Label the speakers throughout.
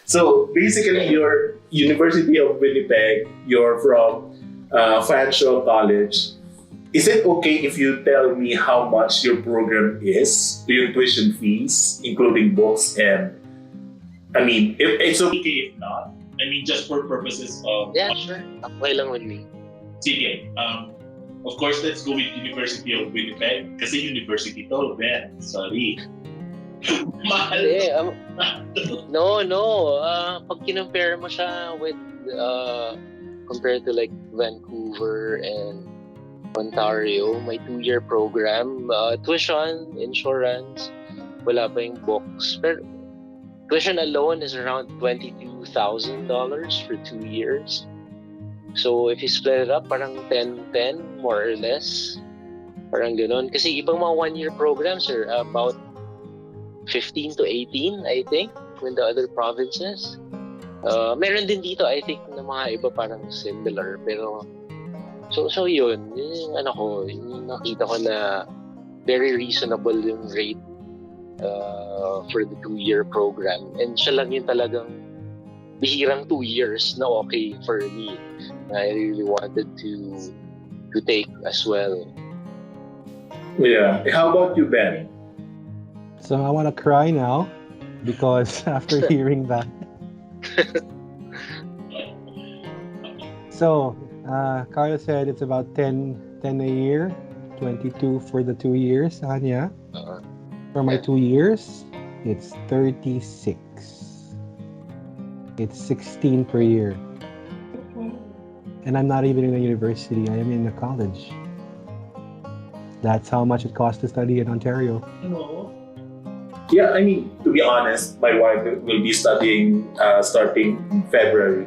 Speaker 1: So basically, your University of Winnipeg, you're from Financial College. Is it okay if you tell me how much your program is, your tuition fees, including books and I mean, if it's okay if not. I mean, just for purposes of
Speaker 2: Yeah, sure. Okay lang with me.
Speaker 1: sige. Of course, let's go with University of Winnipeg kasi university to, Ben. Sorry. Mahal.
Speaker 2: Hindi, no. Pag kinumpare mo siya with, compared to like Vancouver and Ontario, may 2-year program. Tuition, insurance, wala pa yung books. Pero tuition alone is around $22,000 for 2 years. So if you split it up, parang 10-10 more or less. Parang ganun. Kasi ibang mga 1-year programs are about 15 to 18, I think, with the other provinces. Meron din dito, I think, na mga iba parang similar. Pero, so yun. Yung ano ko, yung nakita ko na very reasonable yung rate for the 2-year program. And siya lang yung talagang bihirang 2 years na okay for me. I really wanted to take as well.
Speaker 1: Yeah. How about you, Ben?
Speaker 3: So I want to cry now because after hearing that. So, Carlos said it's about 10 a year, 22 for the 2 years, Anya. For my 2 years, it's 36. It's 16 per year. And I'm not even in a university, I am in a college. That's how much it costs to study in Ontario.
Speaker 1: Yeah, I mean, to be honest, my wife will be studying starting in February,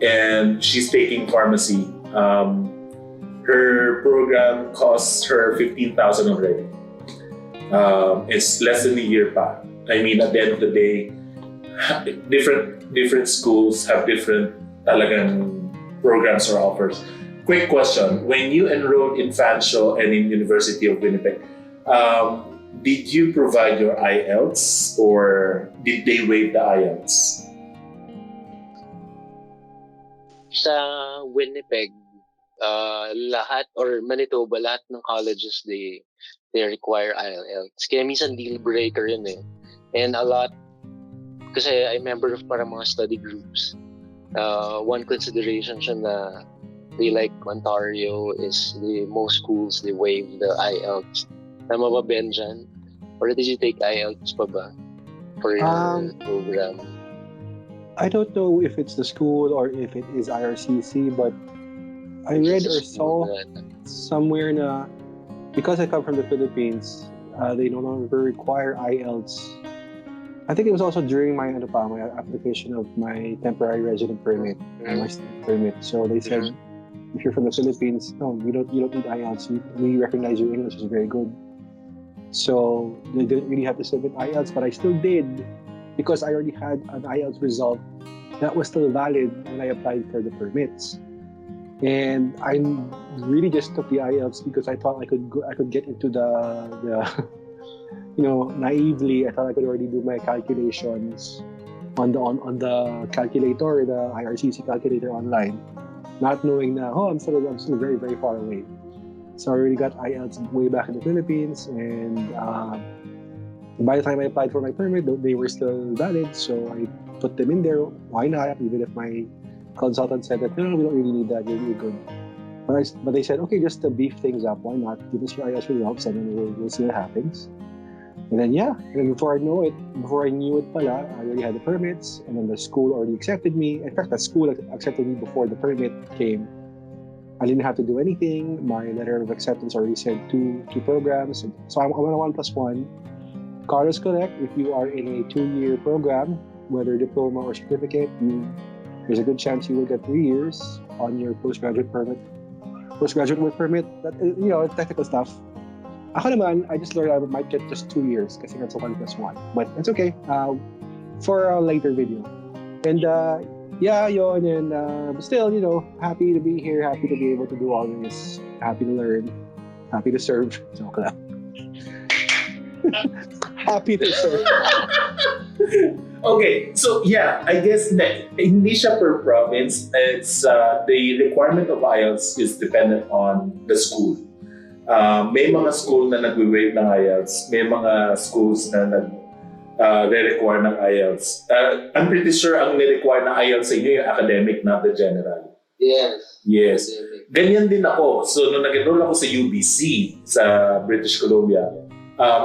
Speaker 1: and she's taking pharmacy. Her program costs her 15,000 already. It's less than a year pa. I mean, at the end of the day, different schools have different talagang programs or offers. Quick question: when you enrolled in FANSHO and in University of Winnipeg, did you provide your IELTS or did they waive the IELTS?
Speaker 2: Sa Winnipeg, lahat or Manitoba, lahat ng colleges they require IELTS. Kaya minsan deal breaker yun eh. And a lot, kasi I'm member of parang mga study groups. One consideration siya na they like Ontario is most schools they waive the IELTS. Tama ba, Ben, dyan? Or did you take IELTS pa ba for your program?
Speaker 3: I don't know if it's the school or if it is IRCC, but I read or saw somewhere na because I come from the Philippines, they no longer require IELTS. I think it was also during my application of my temporary resident permit, my student permit. So they said, if you're from the Philippines, no, you don't need IELTS. We recognize your English is very good. So they didn't really have to submit IELTS, but I still did because I already had an IELTS result that was still valid when I applied for the permits. And I really just took the IELTS because I thought I could get into the naively I thought I could already do my calculations on the calculator, the IRCC calculator online, not knowing that I'm still very, very far away. So I already got IELTS way back in the Philippines, and by the time I applied for my permit, they were still valid. So I put them in there. Why not? Even if my consultant said that no, we don't really need that. You're good. But they said, okay, just to beef things up, why not? Give us your IELTS results, and then we'll see what happens. And then before I knew it pala, I already had the permits, and then the school already accepted me. In fact, the school accepted me before the permit came. I didn't have to do anything. My letter of acceptance already said two programs. So I'm on a 1+1. Carlos, correct. If you are in a 2-year program, whether diploma or certificate, there's a good chance you will get 3 years on your postgraduate work permit. That, technical stuff. Ako naman, I just learned I might get just 2 years kasi that's a 1+1. But it's okay for a later video. And yun. And still, happy to be here, happy to be able to do all this, happy to learn, happy to serve. So, happy to serve.
Speaker 1: Okay, so yeah, I guess hindi siya per province. It's the requirement of IELTS is dependent on the school. May mga school na nagwe-waive ng IELTS, may mga schools na re-require ng IELTS. I'm pretty sure ang ni-require ng IELTS sa inyo yung academic, not the general.
Speaker 2: Yes.
Speaker 1: Yes.
Speaker 2: Academic.
Speaker 1: Ganyan din ako. So, nung nag-enroll ako sa UBC, sa British Columbia,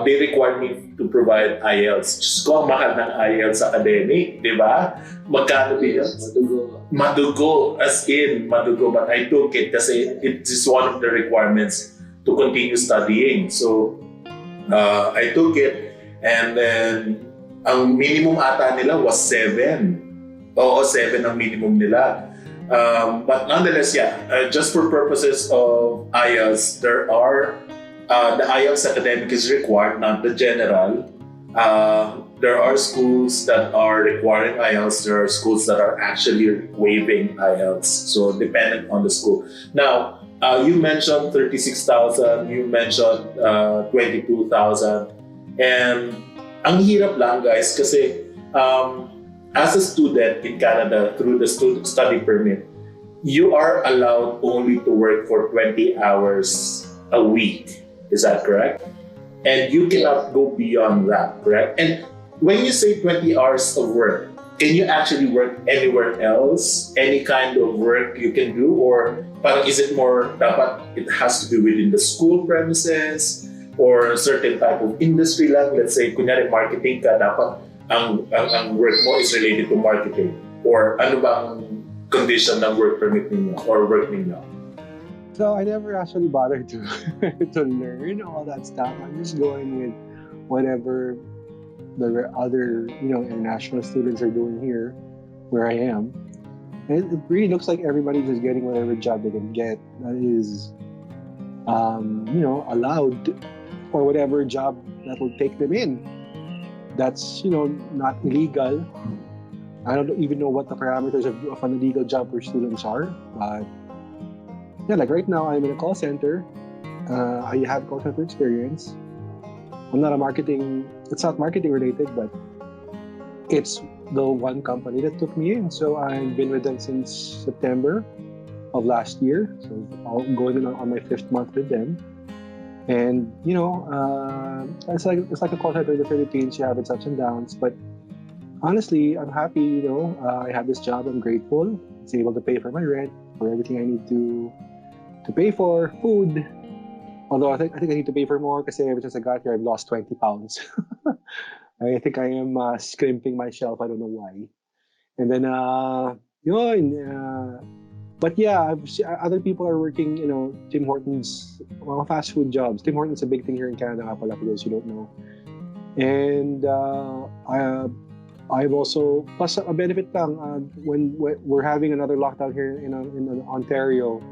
Speaker 1: they required me to provide IELTS. Diyos ko, ang mahal ng IELTS academic, di ba? Magkano din yun?
Speaker 2: Madugo.
Speaker 1: Madugo, as in madugo. But I took it kasi it is one of the requirements to continue studying. So, I took it and then ang minimum ata nila was 7. Oo, 7 ang minimum nila. But nonetheless, yeah, just for purposes of IELTS, there are the IELTS academic is required, not the general. There are schools that are requiring IELTS. There are schools that are actually waiving IELTS. So dependent on the school. Now, you mentioned 36,000. You mentioned 22,000. And ang hirap lang, guys, kasi as a student in Canada through the student study permit, you are allowed only to work for 20 hours a week. Is that correct? And you cannot go beyond that, correct? And when you say 20 hours of work, can you actually work anywhere else? Any kind of work you can do? Or parang is it more dapat it has to be within the school premises or a certain type of industry lang? Let's say, kunyari marketing ka, dapat ang work mo is related to marketing. Or ano bang condition ng work permit ninyo or work ninyo?
Speaker 3: So I never actually bothered to to learn all that stuff. I'm just going with whatever the other international students are doing here, where I am. And it really looks like everybody's just getting whatever job they can get that is, allowed for whatever job that will take them in. That's not illegal. I don't even know what the parameters of an illegal job for students are, but. Yeah, like right now, I'm in a call center. I have call center experience. I'm not it's not marketing related, but it's the one company that took me in. So I've been with them since September of last year. So I'm going on my 5th month with them. And, it's like a call center in the Philippines. You have its ups and downs. But honestly, I'm happy, I have this job. I'm grateful. It's able to pay for my rent, for everything I need to pay for, food. Although I think I need to pay for more because ever since I got here, I've lost 20 pounds. I think I am scrimping myself. I don't know why. And then, but yeah, other people are working, Tim Hortons, fast food jobs. Tim Hortons is a big thing here in Canada, for those who don't know. And I've also, plus a benefit lang, when we're having another lockdown here in Ontario,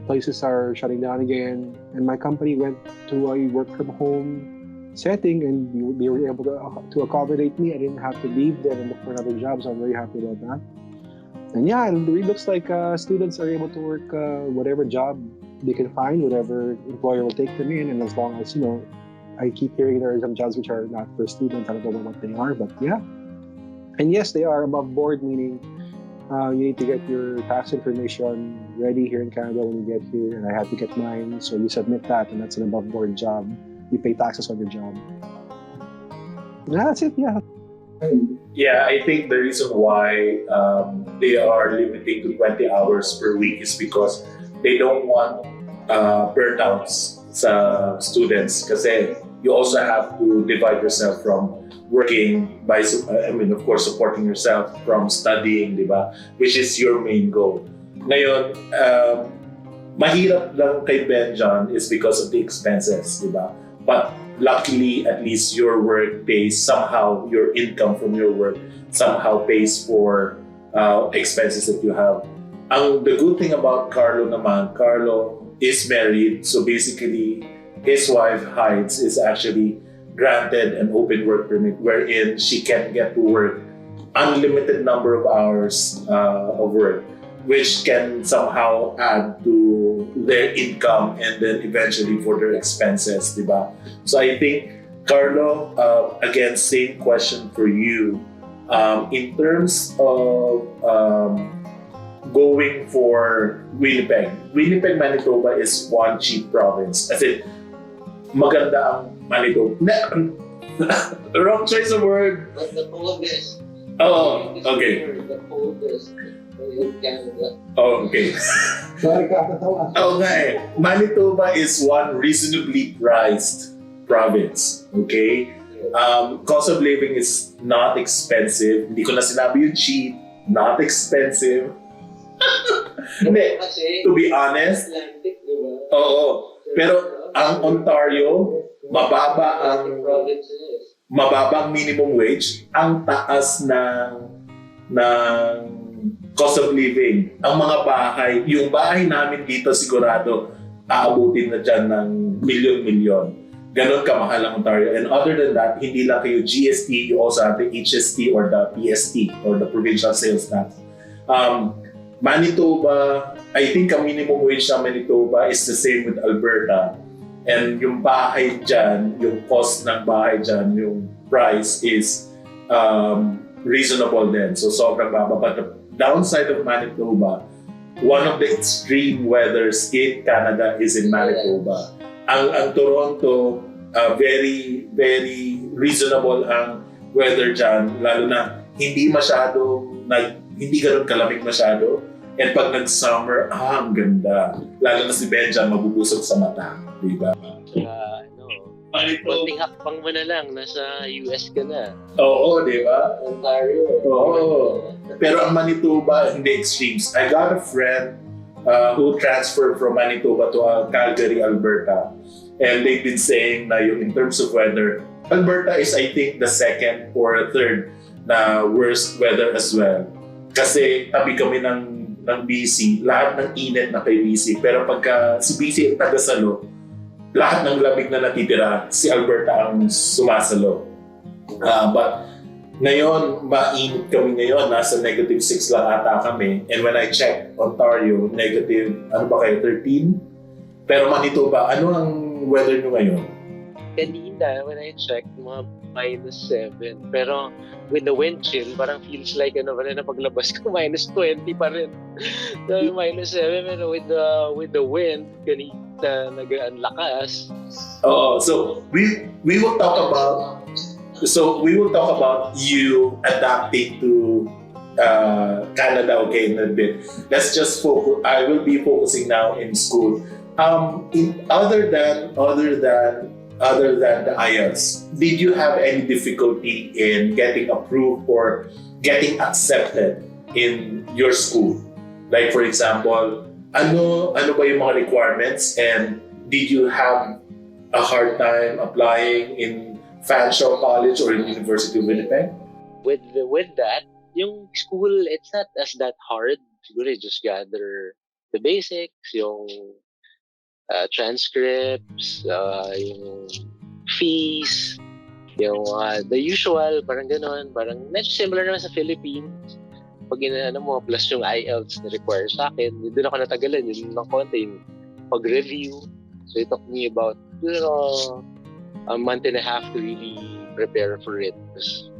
Speaker 3: places are shutting down again, and my company went to a work from home setting, and they were able to accommodate me. I didn't have to leave them and look for another job, so I'm very happy about that. And yeah, it really looks like students are able to work whatever job they can find, whatever employer will take them in, and as long as I keep hearing there are some jobs which are not for students. I don't know what they are, but yeah. And yes, they are above board, meaning you need to get your tax information ready here in Canada when you get here, and I have to get mine. So you submit that, and that's an above board job. You pay taxes on your job. And that's it, yeah.
Speaker 1: Yeah, I think the reason why they are limiting to 20 hours per week is because they don't want burnouts sa students kasi you also have to divide yourself from working by, of course, supporting yourself from studying, di ba? Which is your main goal. Ngayon, mahirap lang kay Benjan is because of the expenses, di ba? But luckily, at least your work pays somehow, your income from your work somehow pays for expenses that you have. The good thing about Carlo naman, Carlo is married, so basically, his wife, Heids, is actually granted an open work permit wherein she can get to work unlimited number of hours of work, which can somehow add to their income and then eventually for their expenses, diba? So I think Carlo, again, same question for you. In terms of going for Winnipeg, Manitoba is one cheap province. As in, maganda ang Manitoba. Wrong choice of word.
Speaker 2: But the coldest.
Speaker 1: Oh, okay.
Speaker 2: The coldest in Canada.
Speaker 1: Oh, okay.
Speaker 3: Sorry, kakatawa.
Speaker 1: Okay. Manitoba is one reasonably priced province. Okay? Cost of living is not expensive. Hindi ko na sinabi yung cheap. Not expensive. Hindi.
Speaker 2: Kasi,
Speaker 1: To be honest,
Speaker 2: Atlantic, di ba?
Speaker 1: oo. Pero ang Ontario, mababa ang minimum wage, ang taas ng cost of living. Ang mga bahay, yung bahay namin dito sigurado aabutin na dyan ng milyon-milyon. Ganon kamahal ang Ontario. And other than that, hindi lang kayo GST, you also have the HST or the PST or the Provincial Sales Tax. Manitoba, I think ang minimum wage sa Manitoba is the same with Alberta. And yung bahay dyan, yung cost ng bahay dyan, yung price is reasonable din. So sobrang baba. But the downside of Manitoba, one of the extreme weathers in Canada is in Manitoba. Ang Toronto, very, very reasonable ang weather dyan. Lalo na hindi hindi ganun kalamig masyado. And pag nag-summer, ang ganda. Lalo na si Benjan, mabubusog sa mata. Diba?
Speaker 2: Konting hakbang mo na lang, nasa US ka na.
Speaker 1: Oo, diba?
Speaker 2: Ontario.
Speaker 1: Oo. Pero ang Manitoba, hindi extremes. I got a friend who transferred from Manitoba to Calgary, Alberta. And they've been saying na yung in terms of weather, Alberta is I think the second or third na worst weather as well. Kasi tabi kami ng BC, lahat ng init na kay BC. Pero pagka si BC taga-salo, lahat ng lamig na natitira, si Alberta ang sumasalo. But ngayon, mainit kami ngayon, nasa -6 lang ata kami. And when I checked Ontario, negative, 13? Pero Manitoba, ano ang weather nyo ngayon?
Speaker 2: Kanina, when I checked, mga -7. Pero with the wind chill, parang feels like na paglabas ko, -20 pa rin. So, -7, pero with the wind, kanina ang lakas.
Speaker 1: So we will talk about you adapting to Canada, okay, in a bit. Let's just focus. I will be focusing now in school. Other than the IELTS, did you have any difficulty in getting approved or getting accepted in your school? Like for example, ano ba yung mga requirements, and did you have a hard time applying in Fanshawe College or in University of Winnipeg?
Speaker 2: With that, yung school, it's not as that hard. Siguro just gather the basics, yung transcripts, yung fees, yung the usual, parang ganon. Parang medyo similar naman sa Philippines. Pag mo, plus yung IELTS na require sa akin, doon ako natagalan, yun ng konti, yung pag-review. So it took me about, a month and a half to really prepare for it. Because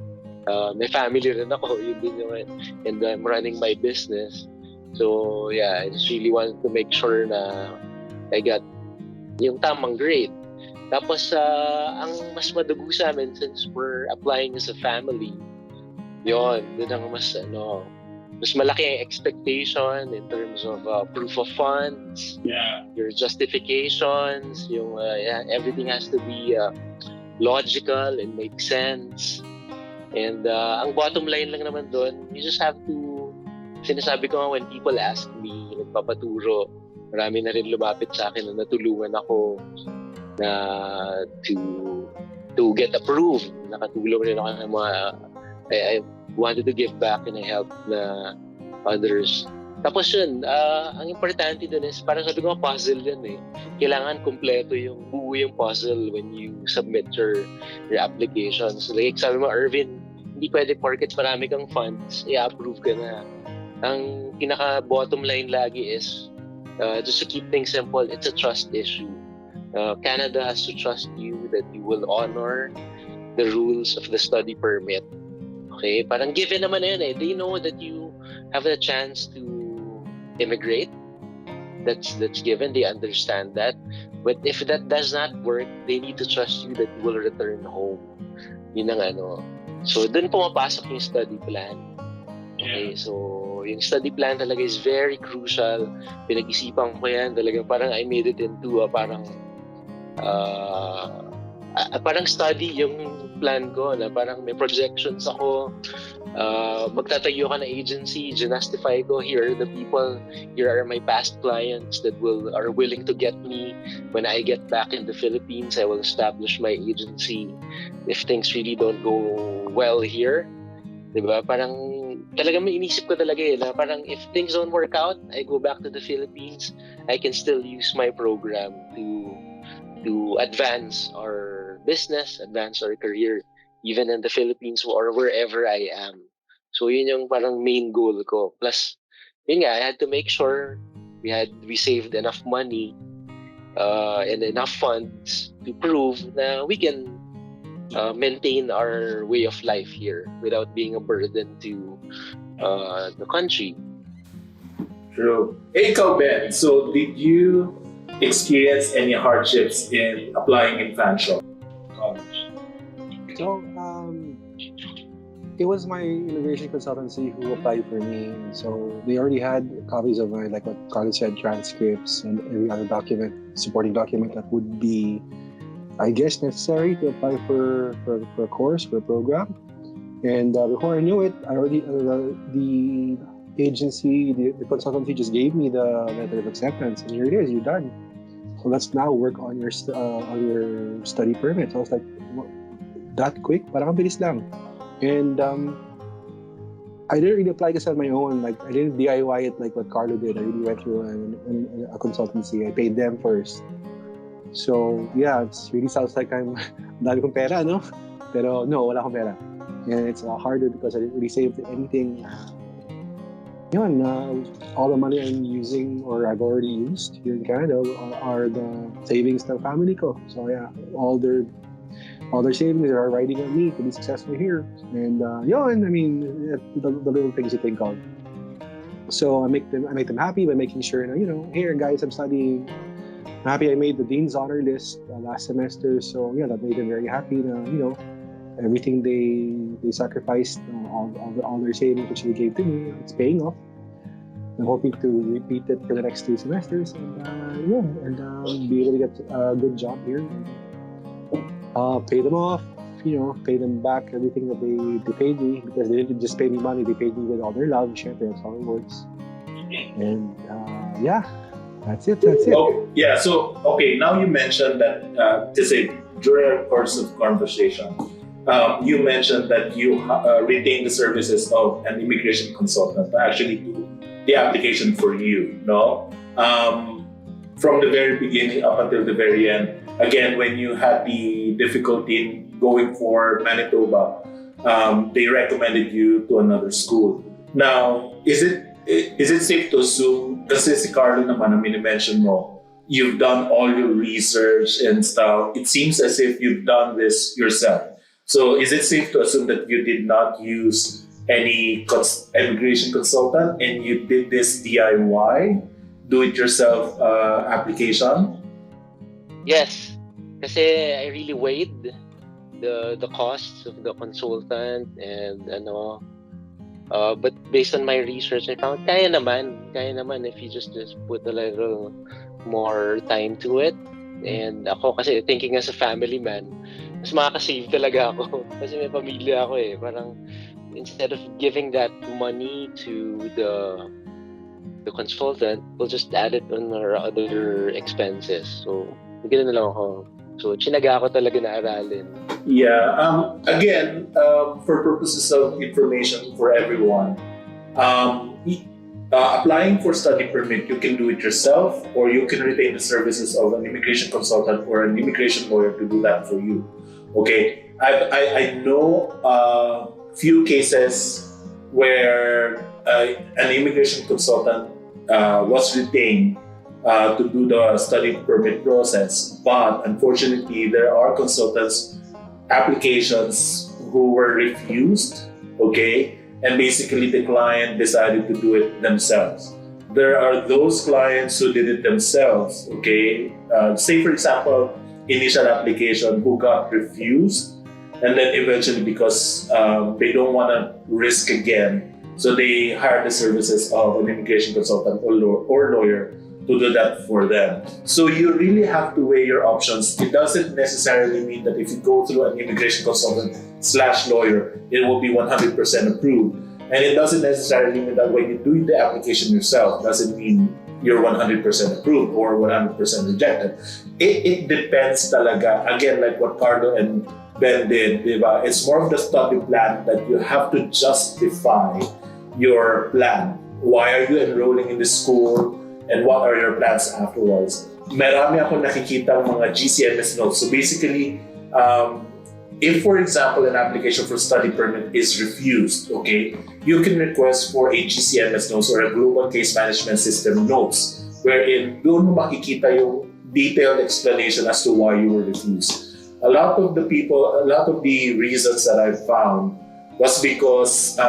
Speaker 2: may family rin ako, yun din yung, and I'm running my business. So yeah, I just really wanted to make sure na I got yung tamang grade. Tapos, ang mas madugo sa amin since we're applying as a family, yun, dun ang mas malaki ang expectation in terms of proof of funds, your justifications, yung everything has to be logical and make sense. And ang bottom line lang naman dun, you just have to, sinasabi ko nga when people ask me, nagpapaturo, marami na rin lumapit sa akin na natulungan ako na to get approved. Nakatulong rin ako ng mga I wanted to give back and I helped na others. Tapos yun, ang importante dun is parang sabi ko puzzle yan eh. Kailangan kumpleto yung buo yung puzzle when you submit your applications. Like sabi mo, Irvin, hindi pwede porket marami kang funds, i-approve ka na. Ang pinaka bottom line lagi is just to keep things simple, it's a trust issue. Canada has to trust you that you will honor the rules of the study permit. Okay? Parang given naman na yun eh. They know that you have the chance to immigrate. That's given. They understand that. But if that does not work, they need to trust you that you will return home. Yun ang ano. So, dun pumapasok yung study plan. Okay, so yung study plan talaga is very crucial. Pinag-isipan ko yan. Talagang parang I made it into parang study yung plan ko na parang may projections ako. Magtatayo ka na agency, justify ko, here are the people, here are my past clients that are willing to get me. When I get back in the Philippines, I will establish my agency. If things really don't go well here, diba? Parang talagang may inisip ko talaga na parang if things don't work out, I go back to the Philippines, I can still use my program to advance our business, advance our career, even in the Philippines or wherever I am. So yun yung parang main goal ko. Plus, yun nga, I had to make sure we saved enough money and enough funds to prove na we can maintain our way of life here without being a burden to the country.
Speaker 1: True. Hey, ikaw, Ben, so did you experience any hardships in applying in Fanshawe College?
Speaker 3: So, it was my immigration consultancy who applied for me. So they already had copies of my, like what Carlos said, transcripts and every other supporting document that would be, I guess, necessary to apply for a course, for a program. And before I knew it, I already the agency, the consultancy just gave me the letter of acceptance, and here it is, you're done. So let's now work on your study permit. So I was like, that quick? Parang bilis lang. And I didn't really apply this on my own. Like I didn't DIY it like what Carlo did. I really went through a consultancy. I paid them first. So yeah, it really sounds like I'm dami kong pera, no? Pero no, wala akong pera. And it's harder because I didn't really save anything. All the money I'm using or I've already used here in Canada are the savings ng family ko. So yeah, all their savings are riding on me to be successful here. And I mean, the little things you think of. So I make them happy by making sure that, here guys, I'm studying. I'm happy I made the Dean's Honor List last semester. So yeah, that made them very happy. Everything they sacrificed, all their savings which they gave to me, it's paying off. I'm hoping to repeat it for the next 2 semesters and be able to get a good job here. Pay them off, pay them back everything that they paid me, because they didn't just pay me money, they paid me with all their love. That's how it works. And that's it.
Speaker 1: Oh, yeah, so okay, now you mentioned that during our course of conversation, you mentioned that you retain the services of an immigration consultant to actually do the application for you, no? From the very beginning up until the very end. Again, when you had the difficulty in going for Manitoba, they recommended you to another school. Now, is it safe to assume, kasi si Carlo naman ang mini-mention mo, you've done all your research and stuff. It seems as if you've done this yourself. So is it safe to assume that you did not use any immigration consultant and you did this DIY, do-it-yourself application?
Speaker 2: Yes, kasi I really weighed the costs of the consultant and but based on my research, I found kaya naman if you just put a little more time to it. And ako kasi thinking as a family man, mas makakasave talaga ako kasi may pamilya ako eh. Parang instead of giving that money to the consultant, we'll just add it on our other expenses. So ganoon na lang ako. So chinaga ako talaga na aralin.
Speaker 1: Yeah. Again, for purposes of information for everyone, applying for study permit, you can do it yourself, or you can retain the services of an immigration consultant or an immigration lawyer to do that for you. Okay. I know few cases where an immigration consultant was retained to do the study permit process. But unfortunately, there are consultants applications who were refused, okay, and basically the client decided to do it themselves. There are those clients who did it themselves, okay. Say for example, initial application who got refused, and then eventually because they don't want to risk again, so they hire the services of an immigration consultant or lawyer to do that for them. So you really have to weigh your options. It doesn't necessarily mean that if you go through an immigration consultant / lawyer, it will be 100% approved. And it doesn't necessarily mean that when you do the application yourself, doesn't mean you're 100% approved or 100% rejected. It depends talaga. Again, like what Carlo and Ben did, diba? It's more of the study plan that you have to justify your plan. Why are you enrolling in the school? And what are your plans afterwards? Marami ako nakikita mga GCMS notes. So basically, if for example an application for study permit is refused, okay, you can request for a GCMS notes or a Global Case Management System notes, wherein doon mo makikita yung detailed explanation as to why you were refused. A lot of the reasons that I found was because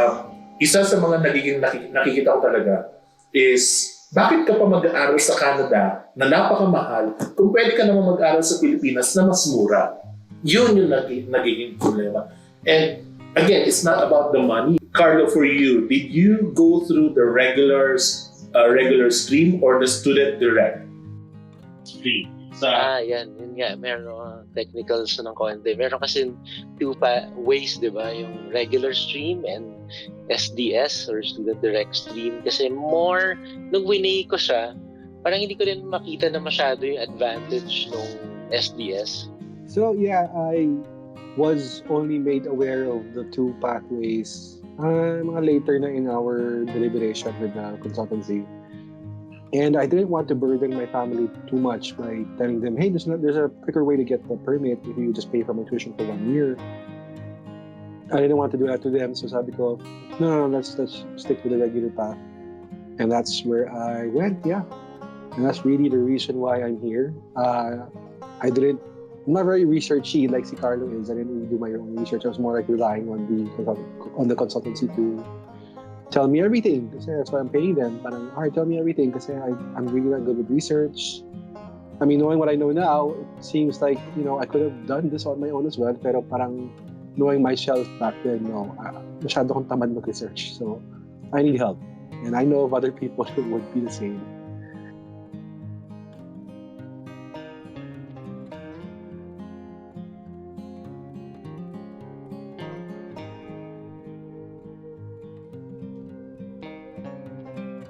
Speaker 1: isa sa mga nagiging nakikita ko talaga is bakit ka pa mag-aaral sa Canada na napakamahal kung pwede ka naman mag-aaral sa Pilipinas na mas mura? Yun yung nagiging problema. And again, it's not about the money. Carlo, for you, did you go through the regular stream or the student direct stream?
Speaker 2: Yan. Yun nga. Meron technicals ng konti. Meron kasi two ways, di ba? Yung regular stream and SDS or student direct stream. Kasi more, nung winay ko siya, parang hindi ko rin makita na masyado yung advantage ng SDS.
Speaker 3: So yeah, I was only made aware of the two pathways mga later na in our deliberation with the consultancy. And I didn't want to burden my family too much by telling them, hey, there's a quicker way to get the permit if you just pay for my tuition for 1 year. I didn't want to do that to them, so sabi ko, no, let's stick with the regular path. And that's where I went, yeah. And that's really the reason why I'm here. I'm not very researchy like si Carlo is. I didn't really do my own research. I was more like relying on the consultancy to tell me everything. Kasi that's why I'm paying them. Parang, alright, tell me everything. Kasi I'm really not good with research. I mean, knowing what I know now, it seems like, I could have done this on my own as well. Pero parang knowing myself back then, no, masyado akong tamad mag-research. So, I need help. And I know of other people who would be the same.